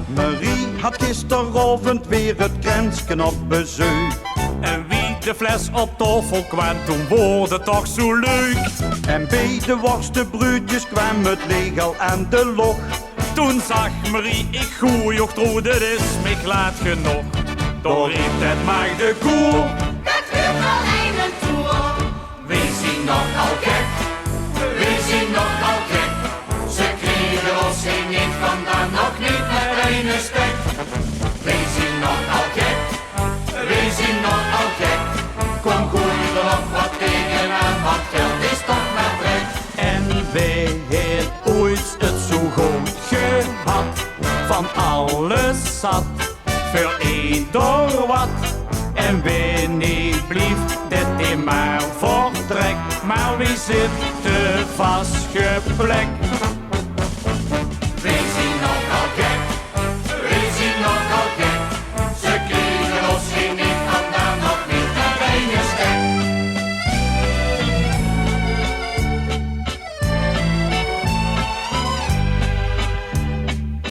Marie had gisteravond weer het grensken op bezoek. En wie de fles op tafel kwam, toen wordt het toch zo leuk. En bij de worstenbroodjes kwam het legel en de log. Toen zag Marie, ik gooi och tro, dit is me laat genoeg. Toen riep het mag de koer. Dat huurt al een toer. We zien nogal gek, we zien nogal gek. Ze kregen ons geen niet vandaan, nog niet met een stek. We zien nogal gek, we zien nogal gek. Kom gooi er nog wat tegenaan, want geld is toch maar trek. En wij het ooit het zo goed gehad, van alles zat, voor ieder wat. En wanneer blieft dit in maar vertrek, maar wie zit te vastgeplekt?